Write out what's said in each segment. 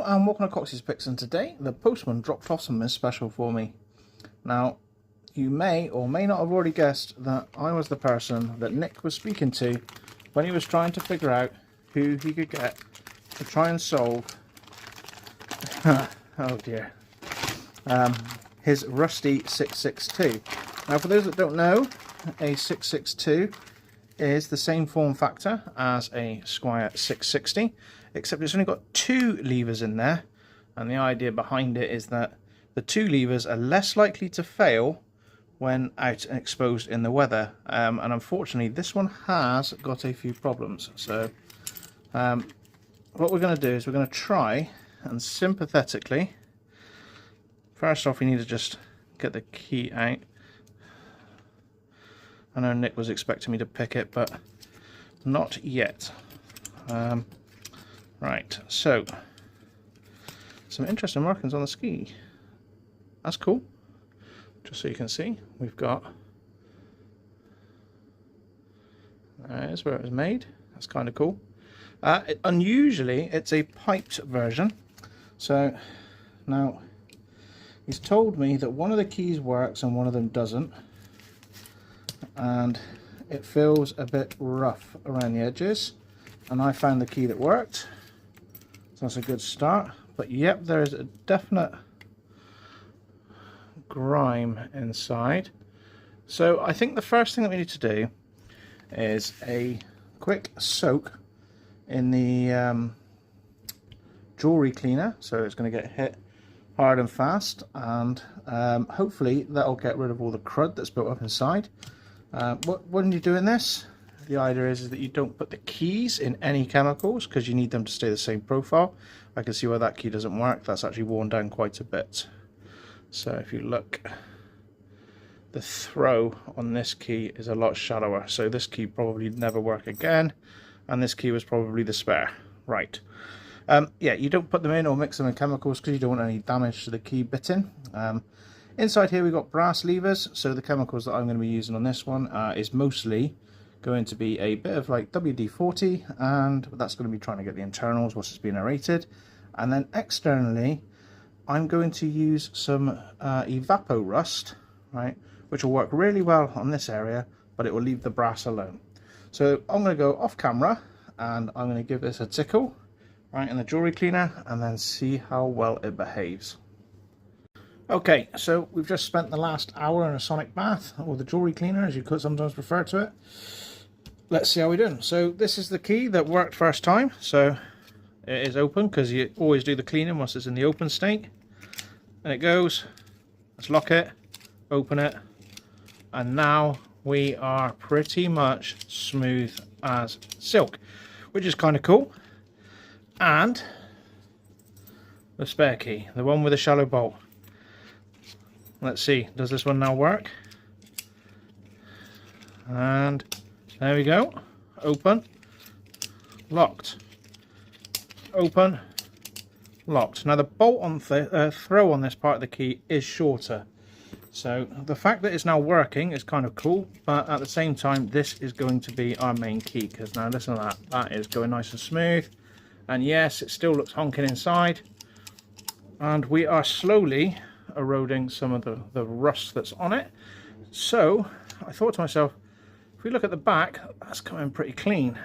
and welcome to Cox's Picks, and today the postman dropped off something special for me. Now, you may or may not have already guessed that I was the person that Nick was speaking to when he was trying to figure out who he could get to try and solve oh dear, his rusty 662. Now, for those that don't know, a 662 is the same form factor as a Squire 660, except it's only got two levers in there, and the idea behind it is that the two levers are less likely to fail when out and exposed in the weather, and unfortunately this one has got a few problems. So what we're going to do is we're going to try and sympathetically, first off we need to just get the key out. I know Nick was expecting me to pick it, but not yet. Right, so some interesting markings on the ski. That's cool. Just so you can see, we've got, there's where it was made. That's kind of cool. Unusually, it's a piped version. So now he's told me that one of the keys works and one of them doesn't, and it feels a bit rough around the edges, and I found the key that worked, so that's a good start. But yep, there is a definite grime inside. So I think the first thing that we need to do is a quick soak in the jewelry cleaner, so it's going to get hit hard and fast, and hopefully that'll get rid of all the crud that's built up inside. When you're doing this, the idea is that you don't put the keys in any chemicals because you need them to stay the same profile. I can see why that key doesn't work. That's actually worn down quite a bit. So if you look, the throw on this key is a lot shallower, so this key probably never work again, and this key was probably the spare. Right. Yeah, you don't put them in or mix them in chemicals because you don't want any damage to the key bitting. Inside here we've got brass levers, so the chemicals that I'm going to be using on this one is mostly going to be a bit of like WD-40, and that's going to be trying to get the internals whilst it's being aerated. And then externally I'm going to use some Evapo Rust, right, which will work really well on this area, but it will leave the brass alone. So I'm going to go off camera and I'm going to give this a tickle right in the jewelry cleaner and then see how well it behaves. Okay, so we've just spent the last hour in a sonic bath, or the jewelry cleaner as you could sometimes refer to it. Let's see how we're doing. So this is the key that worked first time, so it is open because you always do the cleaning once it's in the open state. And it goes, let's lock it, open it, and now we are pretty much smooth as silk, which is kind of cool. And the spare key, the one with the shallow bolt. Let's see, does this one now work? And there we go. Open, locked, open, locked. Now the bolt on throw on this part of the key is shorter, so the fact that it's now working is kind of cool, but at the same time this is going to be our main key, because now listen to that, that is going nice and smooth, and yes, it still looks honking inside, and we are slowly eroding some of the rust that's on it. So I thought to myself, if we look at the back, that's coming pretty clean.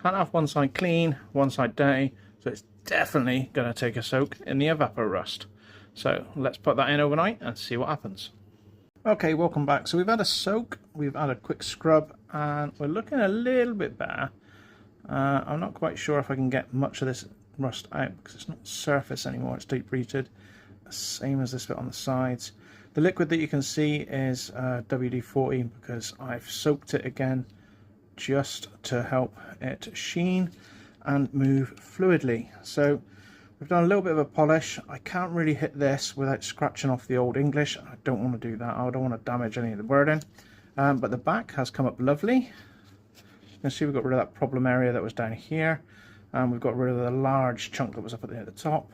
Can't have one side clean, one side dirty, so it's definitely going to take a soak in the Evapo Rust. So let's put that in overnight and see what happens. Okay, welcome back. So we've had a soak, we've had a quick scrub, and we're looking a little bit better. I'm not quite sure if I can get much of this rust out because it's not surface anymore, it's deep rooted. Same as this bit on the sides. The liquid that you can see is WD-40 because I've soaked it again just to help it sheen and move fluidly. So we've done a little bit of a polish. I can't really hit this without scratching off the old English. I don't want to do that. I don't want to damage any of the wording. But the back has come up lovely. You can see we've got rid of that problem area that was down here, and we've got rid of the large chunk that was up at the top.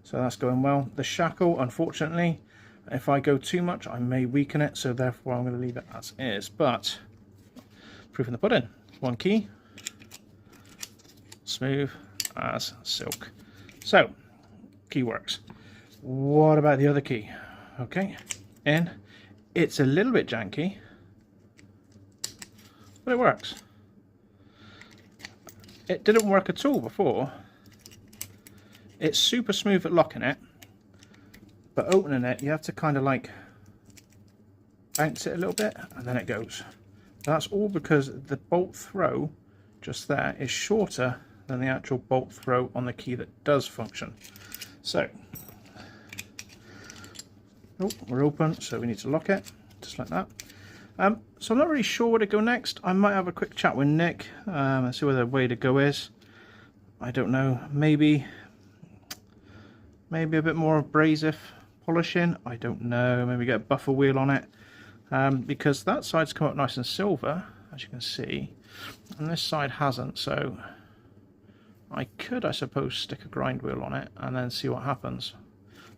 So that's going well. The shackle, unfortunately, if I go too much, I may weaken it, so therefore I'm going to leave it as is. But proof in the pudding. One key, smooth as silk. So key works. What about the other key? Okay, in. It's a little bit janky, but it works. It didn't work at all before. It's super smooth at locking it, but opening it, you have to kind of like bounce it a little bit, and then it goes. That's all because the bolt throw just there is shorter than the actual bolt throw on the key that does function. So, oh, we're open, so we need to lock it, just like that. So I'm not really sure where to go next. I might have a quick chat with Nick and see where the way to go is. I don't know, maybe a bit more abrasive polishing, I don't know, maybe get a buffer wheel on it, because that side's come up nice and silver, as you can see, and this side hasn't, so I could, I suppose, stick a grind wheel on it and then see what happens.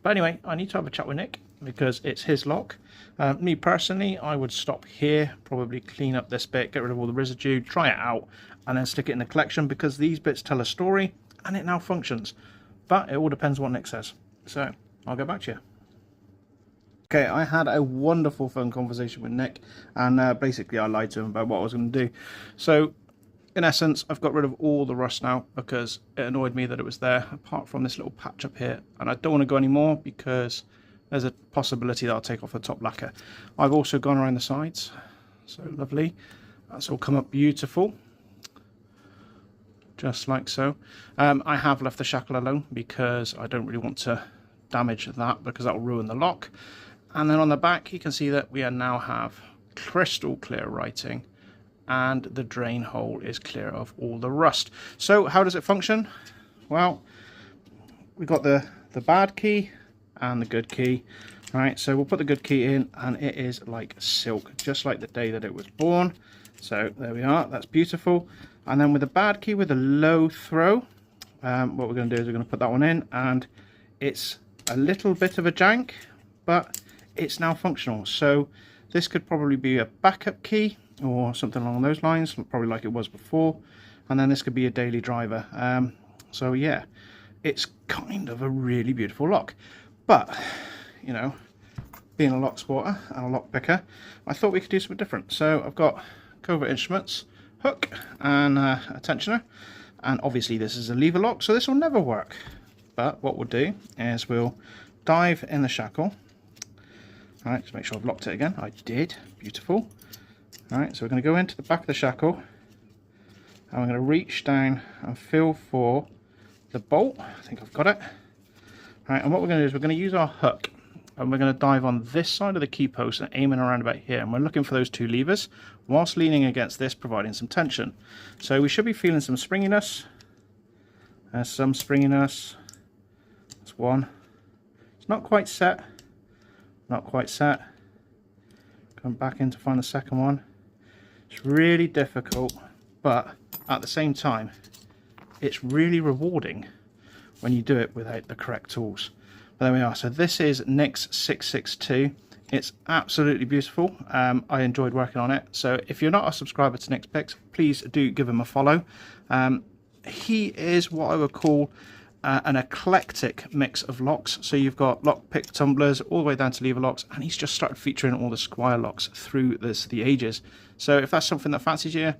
But anyway, I need to have a chat with Nick because it's his lock. Me personally, I would stop here, probably clean up this bit, get rid of all the residue, try it out, and then stick it in the collection because these bits tell a story and it now functions. But it all depends what Nick says. So I'll go back to you. Okay, I had a wonderful phone conversation with Nick, and basically I lied to him about what I was going to do. So in essence, I've got rid of all the rust now because it annoyed me that it was there, apart from this little patch up here, and I don't want to go anymore because there's a possibility that I'll take off the top lacquer. I've also gone around the sides, so lovely. That's all come up beautiful, just like so. I have left the shackle alone because I don't really want to damage that because that will ruin the lock. And then on the back you can see that we now have crystal clear writing and the drain hole is clear of all the rust. So how does it function? Well, we've got the bad key and the good key. All right, so we'll put the good key in and it is like silk, just like the day that it was born. So there we are, that's beautiful. And then with the bad key with a low throw, what we're going to do is we're going to put that one in, and it's a little bit of a jank, but it's now functional. So this could probably be a backup key or something along those lines, probably like it was before, and then this could be a daily driver. So yeah, it's kind of a really beautiful lock. But you know, being a lock sporter and a lock picker, I thought we could do something different. So I've got Covert Instruments hook and a tensioner, and obviously this is a lever lock, so this will never work. But what we'll do is we'll dive in the shackle. All right, just make sure I've locked it again. I did, beautiful. All right, so we're going to go into the back of the shackle, and we're going to reach down and feel for the bolt. I think I've got it. All right, and what we're going to do is we're going to use our hook, and we're going to dive on this side of the key post and aiming around about here, and we're looking for those two levers whilst leaning against this, providing some tension. So we should be feeling some springiness. There's some springiness. That's one. It's not quite set. Not quite set. Come back in to find the second one. It's really difficult, but at the same time it's really rewarding when you do it without the correct tools. But there we are. So this is Nick's 662. It's absolutely beautiful. I enjoyed working on it. So if you're not a subscriber to Nick's Picks, please do give him a follow. He is what I would call an eclectic mix of locks. So you've got lock pick tumblers all the way down to lever locks, and he's just started featuring all the Squire locks through the ages. So if that's something that fancies you,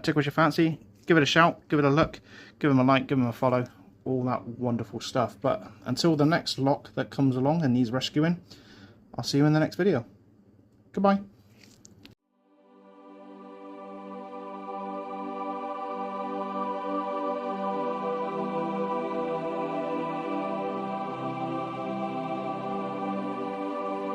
tickles your fancy, give it a shout, give it a look, give him a like, give him a follow, all that wonderful stuff. But until the next lock that comes along and needs rescuing, I'll see you in the next video. Goodbye.